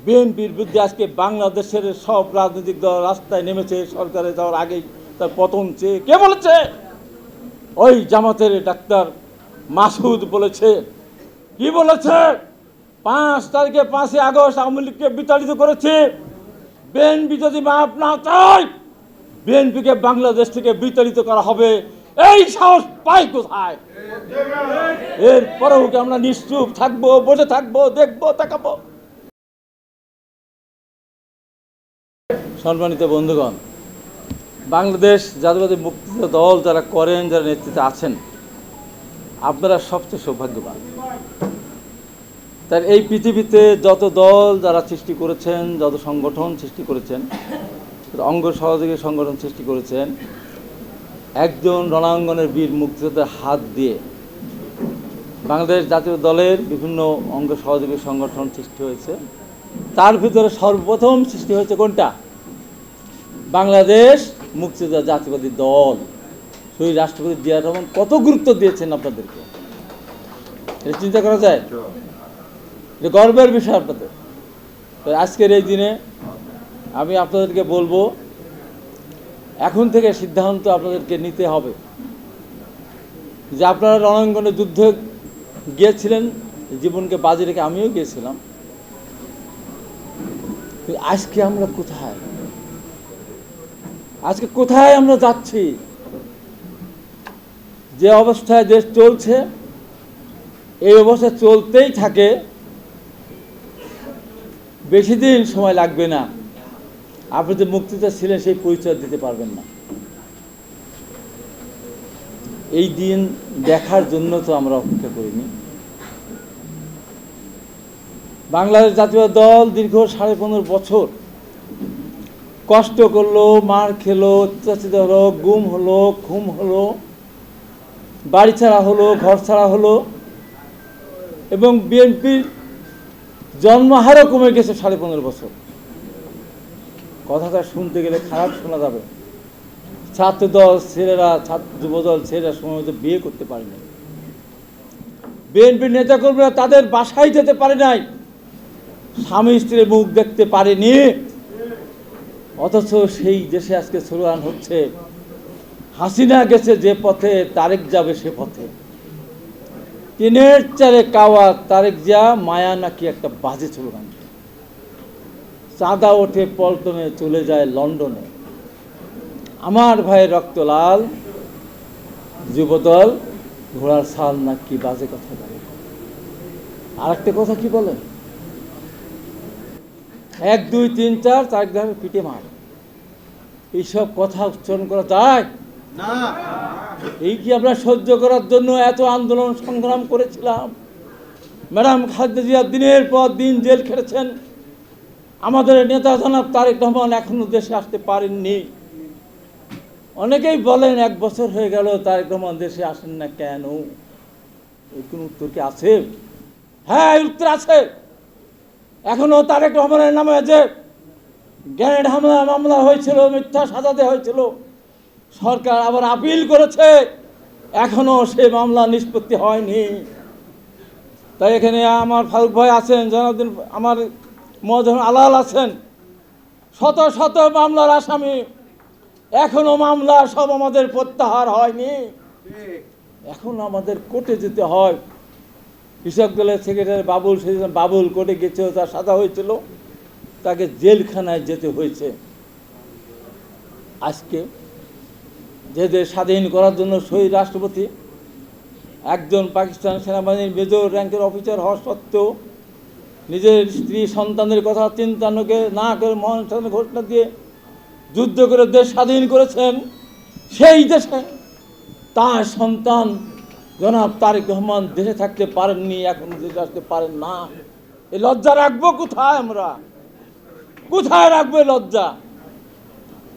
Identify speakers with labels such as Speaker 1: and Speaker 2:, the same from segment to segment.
Speaker 1: বিএনপির বিরুদ্ধে আজকে বাংলাদেশের সব রাজনৈতিক দল রাস্তায় নেমেছে সরকারে যাওয়ার আগেই তার পতন চেয়ে। কে বলেছে? ওই জামাতের ডাক্তার মাসুদ বলেছে। কি বলেছে? 5 তারিখে 5 আগস্ট আওয়ামী লীগকে বিতাড়িত করেছে। বিএনপি যদি মাপ না চায়, বিএনপিকে বাংলাদেশ থেকে বিতাড়িত করা হবে। এই সাহস পাই কোথায়? এরপরেও কি আমরা নিশ্চুপ থাকবো, বসে থাকবো, দেখবো, তাকাবো? সম্মানিত বন্ধুগণ, বাংলাদেশ জাতীয়তাবাদী মুক্তিযোদ্ধা দল যারা করেন, যারা নেতৃত্বে আছেন, আপনারা সবচেয়ে সৌভাগ্যবান। তার এই পৃথিবীতে যত দল যারা সৃষ্টি করেছেন, যত সংগঠন সৃষ্টি করেছেন, অঙ্গ সহযোগী সংগঠন সৃষ্টি করেছেন, একজন রণাঙ্গনের বীর মুক্তিযোদ্ধার হাত দিয়ে বাংলাদেশ জাতীয় দলের বিভিন্ন অঙ্গ সহযোগী সংগঠন সৃষ্টি হয়েছে। তার ভিতরে সর্বপ্রথম সৃষ্টি হয়েছে কোনটা? বাংলাদেশ মুক্তিযোদ্ধা জাতীয়বাদী দল। শহীদ রাষ্ট্রপতি জিয়া রহমান কত গুরুত্ব দিয়েছেন আপনাদেরকে, এটা চিন্তা করা যায়? এটা গর্বের বিষয় আপনাদের। তো আজকের এই দিনে আমি আপনাদেরকে বলবো, এখন থেকে সিদ্ধান্ত আপনাদেরকে নিতে হবে যে আপনারা রণাঙ্গনে যুদ্ধে গিয়েছিলেন, জীবনকে বাজি রেখে আমিও গিয়েছিলাম। আজকে আমরা কোথায়? আজকে কোথায় আমরা যাচ্ছি? যে অবস্থায় দেশ চলছে, এই অবস্থা চলতেই থাকে, বেশি দিন সময় লাগবে না। আপনি যে মুক্তিযোদ্ধা ছিলেন সেই পরিচয় দিতে পারবেন না। এই দিন দেখার জন্য তো আমরা অপেক্ষা করিনি। বাংলাদেশ জাতীয় দল দীর্ঘ 15.5 বছর কষ্ট করলো, মার খেলো, অত্যাচারিত হলো, গুম হলো, খুন হলো, বাড়ি ছাড়া হলো, ঘর ছাড়া হলো, এবং বিএনপির জন্মহারও কমে গেছে 15.5 বছর। কথাটা শুনতে গেলে খারাপ শোনা যাবে। ছাত্রদল ছেলেরা, যুবদল ছেলেরা সময় মতো বিয়ে করতে পারেনি। বিএনপির নেতাকর্মীরা তাদের বাসায় যেতে পারে নাই, স্বামী স্ত্রীর মুখ দেখতে পারেনি। অথচ সেই দেশে আজকে স্লোগান হচ্ছে, হাসিনা গেছে যে পথে, তারেক যাবে সে পথে। টিনের চারে কাওয়া তারেক জিয়া মায়া নাকি একটা বাজে স্লোগান। চাঁদা ওঠে পল্টনে, চলে যায় লন্ডনে। আমার ভাইয়ের রক্ত লাল, যুবদল ঘোড়ার ছাল নাকি বাজে কথা বলে। আর একটা কথা কি বলে? 1, 2, 3, 4 তারেক ধারে পিঠে মার। এইসব কথা উচ্চারণ করা যায় না। এই কি আমরা সহ্য করার জন্য এত আন্দোলন সংগ্রাম করেছিলাম? ম্যাডাম খালেদা জিয়া দিনের পর দিন জেল খেটেছেন। আমাদের নেতা জনাব তারেক রহমান এখনো দেশে আসতে পারেননি। অনেকেই বলেন 1 বছর হয়ে গেল তারেক রহমান দেশে আসেন না কেন? এর কোনো উত্তর কি আছে? হ্যাঁ, উত্তর আছে। এখনো তারেক রহমানের নামে যে গ্রেনেড হামলা মামলা হয়েছিল, মিথ্যা সাজা দেওয়া হয়েছিল, সরকার আবার আপিল করেছে, এখনো সে মামলা নিষ্পত্তি হয়নি। তাই এখানে আমার ফারুক ভাই আছেন, জনাবুদ্দিন আমার মহাজন আলাল আছেন, শত শত মামলার আসামি, এখনো মামলা সব আমাদের প্রত্যাহার হয়নি। এখন আমাদের কোর্টে যেতে হয়। কৃষক দলের সেক্রেটারি বাবুল কোর্টে গেছিল, তার সাজা হয়েছিল, তাকে জেলখানায় যেতে হয়েছে। আজকে যে দেশ স্বাধীন করার জন্য শহীদ রাষ্ট্রপতি একজন পাকিস্তান সেনাবাহিনীর মেজর র্যাঙ্কের অফিসার হওয়া সত্ত্বেও নিজের স্ত্রী সন্তানদের কথা চিন্তা না করে মহান স্বাধীনতা ঘোষণা দিয়ে যুদ্ধ করে দেশ স্বাধীন করেছেন। সেই দেশে তার সন্তান জনাব তারেক রহমান দেশে থাকতে পারেননি, এখন দেশে আসতে পারেন না। এই লজ্জা রাখবো কোথায়? আমরা কোথায় রাখবো লজ্জা?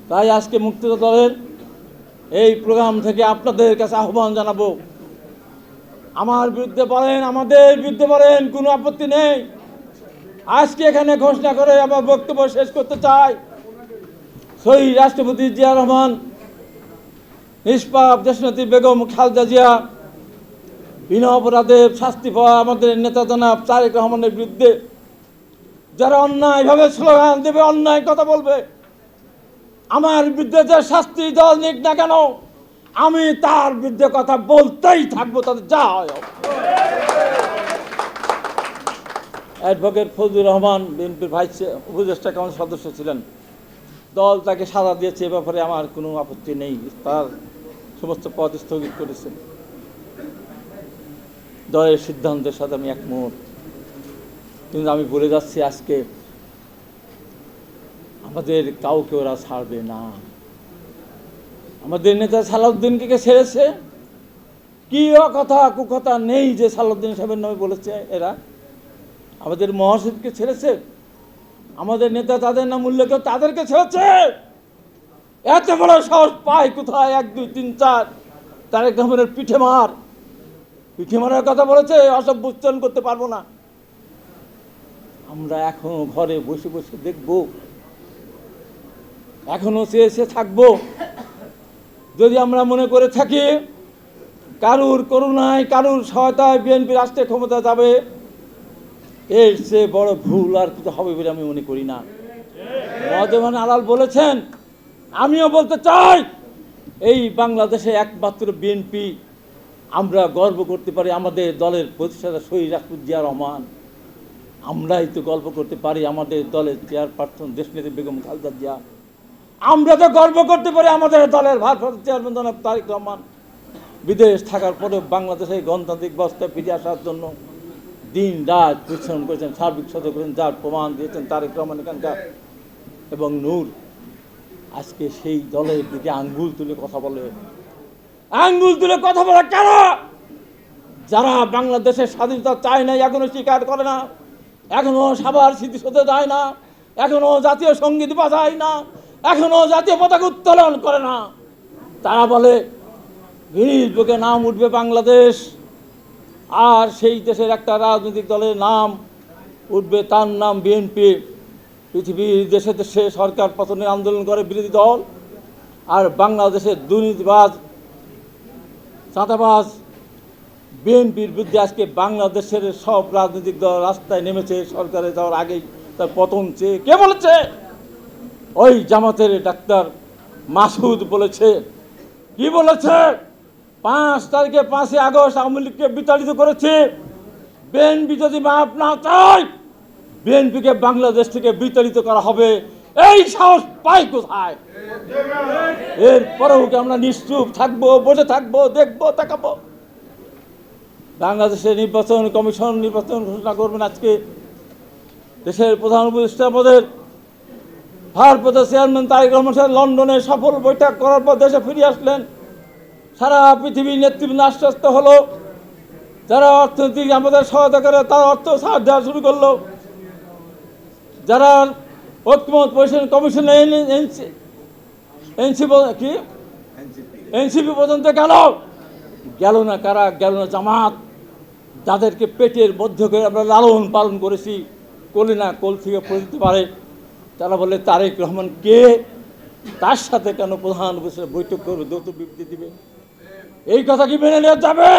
Speaker 1: তাই আজকে মুক্তিযোদ্ধা দলের এই প্রোগ্রাম থেকে আপনাদের কাছে আহ্বান জানাবো, আমার বিরুদ্ধে বলেন, আমাদের বিরুদ্ধে বলেন, কোনো আপত্তি নেই। আজকে এখানে ঘোষণা করে আমার বক্তব্য শেষ করতে চাই, শহীদ রাষ্ট্রপতি জিয়া রহমান, নিষ্পাপ দেশনেত্রী বেগম খালেদা জিয়া বিনা অপরাধে শাস্তি পাওয়া আমাদের নেতা জনাব তারেক রহমানের বিরুদ্ধে যারা অন্যায়ভাবে স্লোগান দেবে, অন্যায় কথা বলবে, আমার বিরুদ্ধে যে শাস্তি দল নিক না কেন, আমি তার বিরুদ্ধে কথা বলতেই থাকবো, তাদের যা হয়। অ্যাডভোকেট ফজলুর রহমান বিএনপির ভাইস উপদেষ্টা কাউন্সিল সদস্য ছিলেন, দল তাকে সাজা দিয়েছে, এ ব্যাপারে আমার কোনো আপত্তি নেই, তার সমস্ত পদ স্থগিত করেছেন। দলের সিদ্ধান্তের সাথে আমি একমত, কিন্তু আমি বলে যাচ্ছি আজকে আমাদের কাউকে ওরা ছাড়বে না। আমাদের নেতা সালাউদ্দিনকে ছেড়েছে, কি কথা কুকথা নেই যে সালাউদ্দিন সাহেবের নামে বলেছে এরা। আমাদের মহাসচিবকে ছেড়েছে, আমাদের নেতা তাদের নাম উল্লেখ তাদেরকে ছেড়েছে। এত বড় সাহস পায় কোথায়? 1 2 3 4 তারেক রহমানের পিঠে মারার কথা বলেছে, অসভ্য উচ্চারণ করতে পারবো না। আমরা এখনো ঘরে বসে বসে দেখবো, এখনো চেয়ে থাকবো। যদি আমরা মনে করে থাকি কারুর করুণায়, কারুর সহায়তায় বিএনপি রাষ্ট্রের ক্ষমতা যাবে, এর চেয়ে বড় ভুল আর কিছু হবে বলে আমি মনে করি না। মহাদেওয়ান আলাল বলেছেন, আমিও বলতে চাই, এই বাংলাদেশে একমাত্র বিএনপি আমরা গর্ব করতে পারি আমাদের দলের প্রতিষ্ঠাতা শহীদ রাষ্ট্রপতি জিয়া রহমান। আমরাই তো গর্ব করতে পারি আমাদের দলের চেয়ারপারসন দেশনেত্রী বেগম খালেদা জিয়া। আমরা তো গর্ব করতে পারি আমাদের দলের ভারপ্রাপ্ত চেয়ারম্যান জনাব তারেক রহমান। বিদেশ থাকার পরেও বাংলাদেশে গণতান্ত্রিক ব্যবস্থায় ফিরে আসার জন্য দিন রাত পরিশ্রম করেছেন, সার্বিক সদস্য করেছেন, যার প্রমাণ দিয়েছেন তারেক রহমান এখানকার এবং নূর। আজকে সেই দলের দিকে আঙ্গুল তুলে কথা বলে, আঙ্গুল তুলে কথা বলে কেন? যারা বাংলাদেশের স্বাধীনতা চায় না, এখনো স্বীকার করে না, এখনো সাভার স্মৃতিসৌধে যায় না, এখনো জাতীয় সঙ্গীত বাজায় না, এখনো জাতীয় পতাকা উত্তোলন করে না। তারা বলে গিনিস বুকে নাম উঠবে বাংলাদেশ, আর সেই দেশের একটা রাজনৈতিক দলের নাম উঠবে, তার নাম বিএনপি। পৃথিবীর দেশে দেশে সরকার পতনের আন্দোলন করে বিরোধী দল, আর বাংলাদেশের দুর্নীতিবাজ চাঁদাবাজ বিএনপির বিরুদ্ধে আজকে বাংলাদেশের সব রাজনৈতিক দল রাস্তায় নেমেছে সরকারে যাওয়ার আগেই তার পতন চেয়ে। কে বলেছে? ওই জামাতের ডাক্তার মাসুদ বলেছে। কি বলেছে? 5 তারিখে 5ই আগস্ট আওয়ামী লীগকে বিতাড়িত করেছে। বিএনপি যদি মাপ না চায়, বিএনপিকে বাংলাদেশ থেকে বিতাড়িত করা হবে। এই সাহস পাই কোথায়? এরপরেও কি আমরা নিশ্চুপ থাকবো, বসে থাকবো, দেখবো, তাকাবো? বাংলাদেশের নির্বাচন কমিশন নির্বাচন ঘোষণা করবেন আজকে। দেশের প্রধান উপদেষ্টা পদের ভারপ্রাপ্ত চেয়ারম্যান তারেক রহমান সাহেব লন্ডনে সফল বৈঠক করার পর দেশে ফিরে আসলেন। সারা পৃথিবীর নেতৃবৃন্দ আশ্বস্ত হলো, যারা অর্থনৈতিক আমাদের সহায়তা করে তার অর্থ ছাড় দেওয়া শুরু করলো। যারা ঐক্যমত পরিষদ কমিশনে এনসিপি পর্যন্ত গেল না কারা? গেল না জামাত, যাদেরকে পেটের মধ্যে করে আমরা লালন পালন করেছি, কোলে না কোল থেকে পড়ে দিতে পারে। তারা বলে তারেক রহমান কে, তার সাথে কেন প্রধান উপদেষ্টা বৈঠক করবে, যৌথ বিবৃতি দিবে? এই কথা কি মেনে নেওয়া যাবে?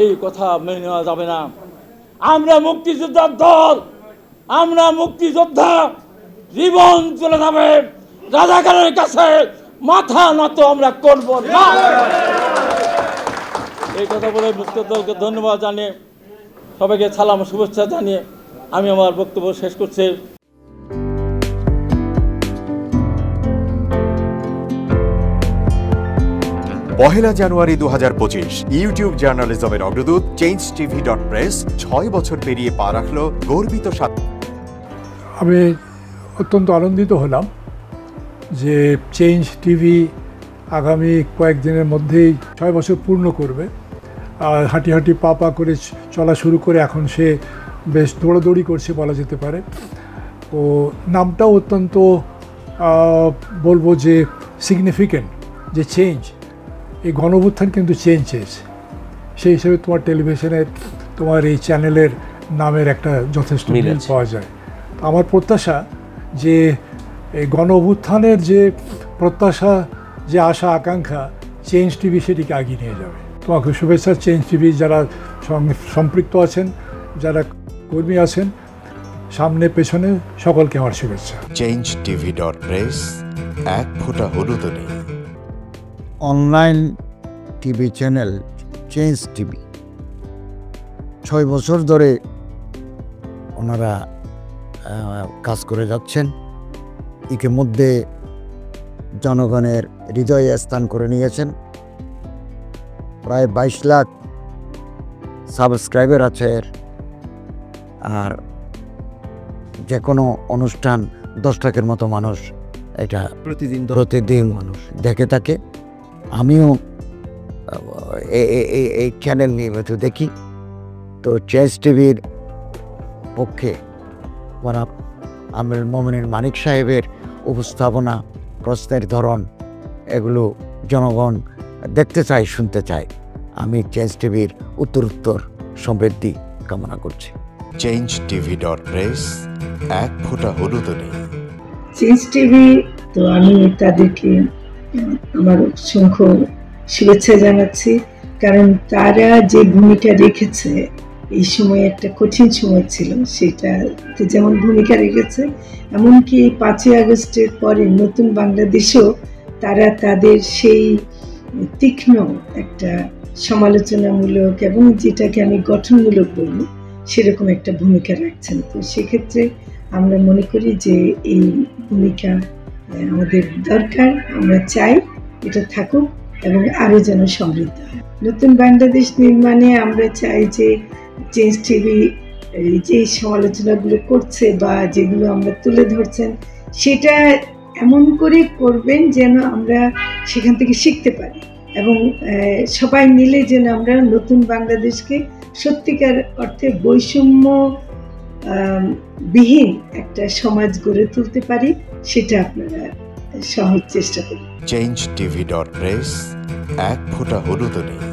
Speaker 1: এই কথা মেনে নেওয়া যাবে না। আমরা মুক্তিযোদ্ধার দল, আমরা মুক্তিযোদ্ধা, জীবন চলে যাবে, রাজাকারের কাছে মাথা নত আমরা করব না। এই কথা বলে মুক্তিযোদ্ধাকে ধন্যবাদ জানিয়ে, সবাইকে সালাম শুভেচ্ছা জানিয়ে আমি আমার বক্তব্য শেষ করছি।
Speaker 2: পহেলা জানুয়ারি 2025 ইউটিউব জার্নালিজমের অগ্রদূত changetv.press 6 বছর পেরিয়ে পা রাখলো গর্বিত সাথে।
Speaker 3: আমি অত্যন্ত আনন্দিত হলাম যে চেঞ্জ টিভি আগামী কয়েকদিনের মধ্যেই 6 বছর পূর্ণ করবে। আর হাঁটি হাঁটি পা পা করে চলা শুরু করে এখন সে বেশ দৌড়াদৌড়ি করছে বলা যেতে পারে। ও নামটাও অত্যন্ত বলবো যে সিগনিফিক্যান্ট, যে চেঞ্জ, এই গণঅভ্যুত্থান কিন্তু চেঞ্জ চেয়েছে। সেই হিসেবে তোমার টেলিভিশনের, তোমার এই চ্যানেলের নামের একটা যথেষ্ট মিল পাওয়া যায়। আমার প্রত্যাশা যে এই গণঅভ্যুত্থানের যে প্রত্যাশা, যে আশা আকাঙ্ক্ষা, চেঞ্জ টিভি সেটিকে এগিয়ে নিয়ে যাবে। তোমাকে শুভেচ্ছা। চেঞ্জ টিভি যারা সম্পৃক্ত আছেন, যারা কর্মী আছেন, সামনে পেছনে সকলকে আমার শুভেচ্ছা।
Speaker 2: changetv.press এক ফোঁটা হলুদ নেই।
Speaker 4: Online TV channel change TV 6 বছর ধরে ওনারা কাজ করে যাচ্ছেন। ইতিমধ্যে জনগণের হৃদয়ে স্থান করে নিয়েছেন। প্রায় 22 লাখ সাবস্ক্রাইবার আছে এর। আর যে কোনো অনুষ্ঠান 10 লাখের মতো মানুষ এটা প্রতিদিন মানুষ দেখে থাকে। আমিও এই চ্যানেল নিয়মিত দেখি। তো চেঞ্জ টিভির পক্ষে আমির মোমিনুল মানিক সাহেবের উপস্থাপনা, প্রশ্নের ধরন এগুলো জনগণ দেখতে চায়, শুনতে চায়। আমি চেঞ্জ টিভির উত্তরোত্তর সমৃদ্ধি কামনা করছি।
Speaker 2: changetv.press এক ফোঁটা হলুদ নেই।
Speaker 5: চেঞ্জ টিভি, তো আমি তাদেরকে আমার অসংখ্য শুভেচ্ছা জানাচ্ছি, কারণ তারা যে ভূমিকা রেখেছে এই সময়, একটা কঠিন সময় ছিল, সেটাতে যেমন ভূমিকা রেখেছে, এমনকি 5ই আগস্টের পরে নতুন বাংলাদেশেও তারা তাদের সেই তীক্ষ্ণ একটা সমালোচনামূলক এবং যেটাকে আমি গঠনমূলক বলবো সেরকম একটা ভূমিকা রাখছেন। তো সেক্ষেত্রে আমরা মনে করি যে এই ভূমিকা আমাদের দরকার, আমরা চাই এটা থাকুক এবং আরও যেন সমৃদ্ধ হয়। নতুন বাংলাদেশ নির্মাণে আমরা চাই যে চেঞ্জ টিভি যে সমালোচনাগুলো করছে বা যেগুলো আমরা তুলে ধরছেন, সেটা এমন করে করবেন যেন আমরা সেখান থেকে শিখতে পারি এবং সবাই মিলে যেন আমরা নতুন বাংলাদেশকে সত্যিকার অর্থে বৈষম্য বিহীন একটা সমাজ গড়ে তুলতে পারি, সেটা আপনারা সহজ চেষ্টা করুন।
Speaker 2: changetv.press এক ফোঁটা হলুদ নেই।